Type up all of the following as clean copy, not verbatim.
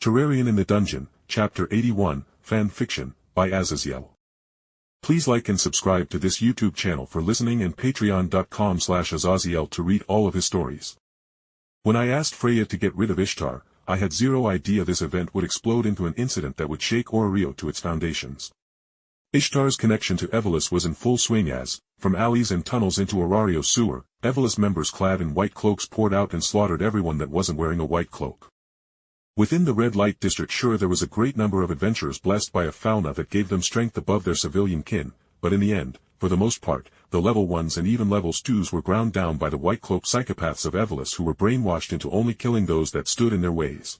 Terrarian in the Dungeon, Chapter 81, Fan Fiction, by Azazyel. Please like and subscribe to this YouTube channel for listening and patreon.com/Azazyel to read all of his stories. When I asked Freya to get rid of Ishtar, I had zero idea this event would explode into an incident that would shake Orario to its foundations. Ishtar's connection to Evilus was in full swing as, from alleys and tunnels into Orario's sewer, Evilus members clad in white cloaks poured out and slaughtered everyone that wasn't wearing a white cloak. Within the red light district there was a great number of adventurers blessed by a fauna that gave them strength above their civilian kin, but in the end, for the most part, the level 1s and even level 2s were ground down by the white cloak psychopaths of Evilus who were brainwashed into only killing those that stood in their ways.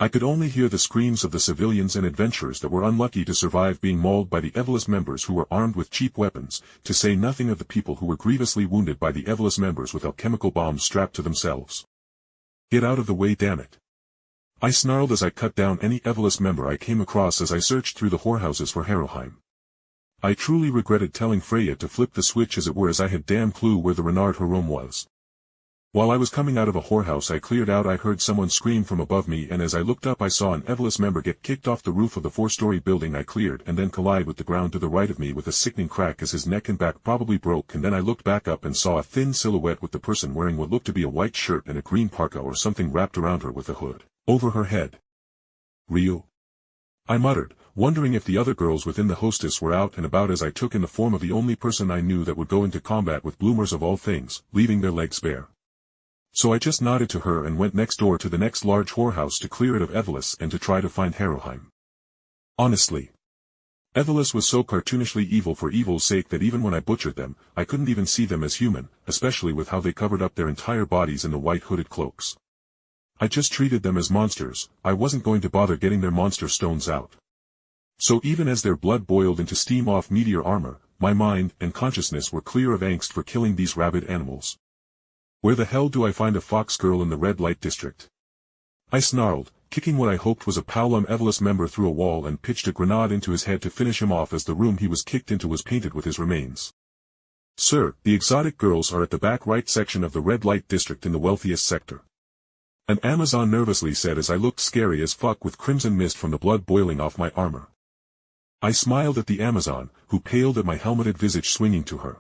I could only hear the screams of the civilians and adventurers that were unlucky to survive being mauled by the Evilus members who were armed with cheap weapons, to say nothing of the people who were grievously wounded by the Evilus members with alchemical bombs strapped to themselves. Get out of the way, damn it. I snarled as I cut down any Evilus member I came across as I searched through the whorehouses for Heroheim. I truly regretted telling Freya to flip the switch as it were, as I had damn clue where the Renard Harem was. While I was coming out of a whorehouse I cleared out, I heard someone scream from above me, and as I looked up I saw an Evilus member get kicked off the roof of the 4-story building I cleared and then collide with the ground to the right of me with a sickening crack as his neck and back probably broke, and then I looked back up and saw a thin silhouette with the person wearing what looked to be a white shirt and a green parka or something wrapped around her with a hood over her head. Real? I muttered, wondering if the other girls within the hostess were out and about as I took in the form of the only person I knew that would go into combat with bloomers of all things, leaving their legs bare. So I just nodded to her and went next door to the next large whorehouse to clear it of Evilus and to try to find Heroheim. Honestly, Evilus was so cartoonishly evil for evil's sake that even when I butchered them, I couldn't even see them as human, especially with how they covered up their entire bodies in the white hooded cloaks. I just treated them as monsters. I wasn't going to bother getting their monster stones out. So even as their blood boiled into steam off meteor armor, my mind and consciousness were clear of angst for killing these rabid animals. Where the hell do I find a fox girl in the red light district? I snarled, kicking what I hoped was a Paolum Evilus member through a wall, and pitched a grenade into his head to finish him off as the room he was kicked into was painted with his remains. Sir, the exotic girls are at the back right section of the red light district in the wealthiest sector. An Amazon nervously said as I looked scary as fuck with crimson mist from the blood boiling off my armor. I smiled at the Amazon, who paled at my helmeted visage swinging to her.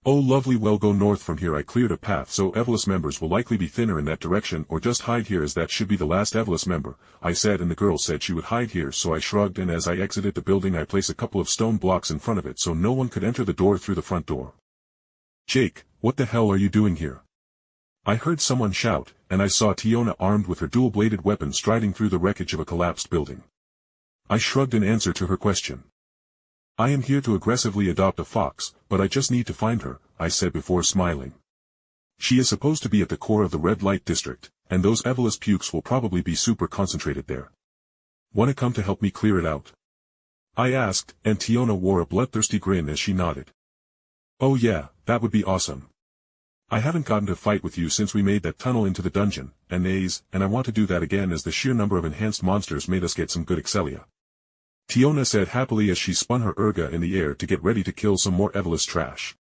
Oh lovely, well go north from here. I cleared a path so Evilus members will likely be thinner in that direction, or just hide here as that should be the last Evilus member, I said, and the girl said she would hide here, so I shrugged, and as I exited the building I placed a couple of stone blocks in front of it so no one could enter the door through the front door. Jake, what the hell are you doing here? I heard someone shout, and I saw Tiona armed with her dual-bladed weapon striding through the wreckage of a collapsed building. I shrugged in answer to her question. I am here to aggressively adopt a fox, but I just need to find her, I said before smiling. She is supposed to be at the core of the red light district, and those Evilus pukes will probably be super concentrated there. Wanna come to help me clear it out? I asked, and Tiona wore a bloodthirsty grin as she nodded. Oh yeah, that would be awesome. I haven't gotten to fight with you since we made that tunnel into the dungeon, and I want to do that again as the sheer number of enhanced monsters made us get some good excelia. Tiona said happily as she spun her erga in the air to get ready to kill some more Evilus trash.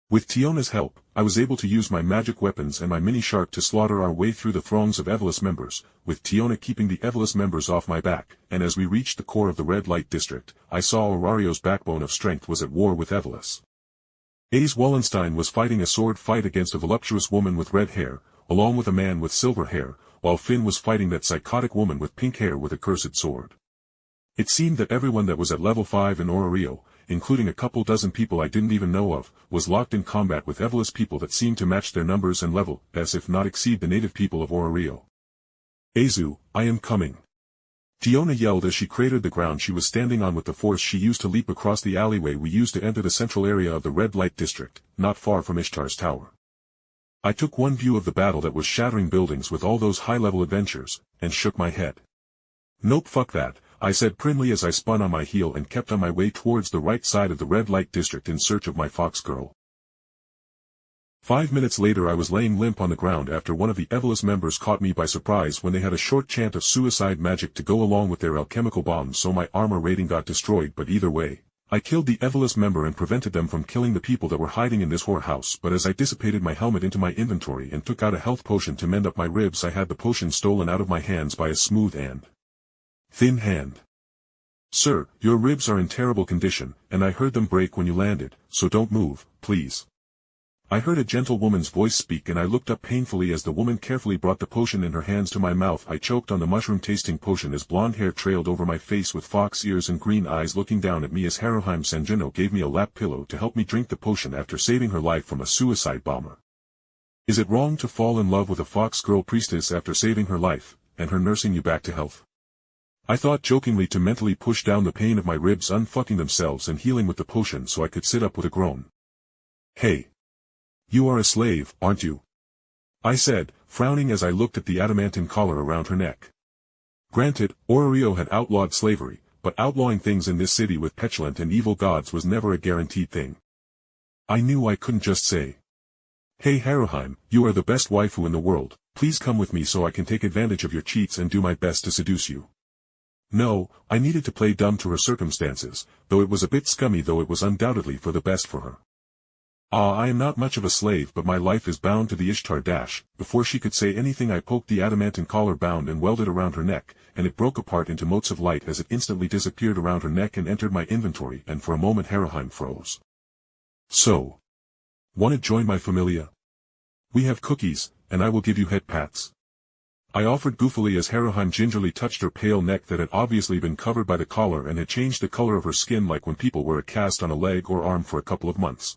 With Tiona's help, I was able to use my magic weapons and my mini shark to slaughter our way through the throngs of Evilus members, with Tiona keeping the Evilus members off my back, and as we reached the core of the red light district, I saw Orario's backbone of strength was at war with Evilus. Ace Wallenstein was fighting a sword fight against a voluptuous woman with red hair, along with a man with silver hair, while Finn was fighting that psychotic woman with pink hair with a cursed sword. It seemed that everyone that was at level 5 in Orario, including a couple dozen people I didn't even know of, was locked in combat with Evilus people that seemed to match their numbers and level, as if not exceed the native people of Orario. Azu, I am coming. Tiona yelled as she cratered the ground she was standing on with the force she used to leap across the alleyway we used to enter the central area of the red light district, not far from Ishtar's tower. I took one view of the battle that was shattering buildings with all those high-level adventures, and shook my head. Nope, fuck that, I said primly as I spun on my heel and kept on my way towards the right side of the red light district in search of my fox girl. 5 minutes later I was laying limp on the ground after one of the Evilus members caught me by surprise when they had a short chant of suicide magic to go along with their alchemical bombs, so my armor rating got destroyed, but either way, I killed the Evilus member and prevented them from killing the people that were hiding in this whorehouse, but as I dissipated my helmet into my inventory and took out a health potion to mend up my ribs, I had the potion stolen out of my hands by a smooth and thin hand. Sir, your ribs are in terrible condition, and I heard them break when you landed, so don't move, please. I heard a gentle woman's voice speak and I looked up painfully as the woman carefully brought the potion in her hands to my mouth. I choked on the mushroom-tasting potion as blonde hair trailed over my face with fox ears and green eyes looking down at me as Haruhime Sanjino gave me a lap pillow to help me drink the potion after saving her life from a suicide bomber. Is it wrong to fall in love with a fox girl priestess after saving her life, and her nursing you back to health? I thought jokingly to mentally push down the pain of my ribs unfucking themselves and healing with the potion so I could sit up with a groan. Hey. You are a slave, aren't you? I said, frowning as I looked at the adamantine collar around her neck. Granted, Orario had outlawed slavery, but outlawing things in this city with petulant and evil gods was never a guaranteed thing. I knew I couldn't just say, "Hey Haruhime, you are the best waifu in the world, please come with me so I can take advantage of your cheats and do my best to seduce you." No, I needed to play dumb to her circumstances, though it was a bit scummy, though it was undoubtedly for the best for her. I am not much of a slave, but my life is bound to the Ishtar dash. Before she could say anything I poked the adamantine collar bound and welded around her neck, and it broke apart into motes of light as it instantly disappeared around her neck and entered my inventory, and for a moment Haruhime froze. So. Wanna join my familia? We have cookies, and I will give you head pats. I offered goofily as Haruhime gingerly touched her pale neck that had obviously been covered by the collar and had changed the color of her skin like when people wear a cast on a leg or arm for a couple of months.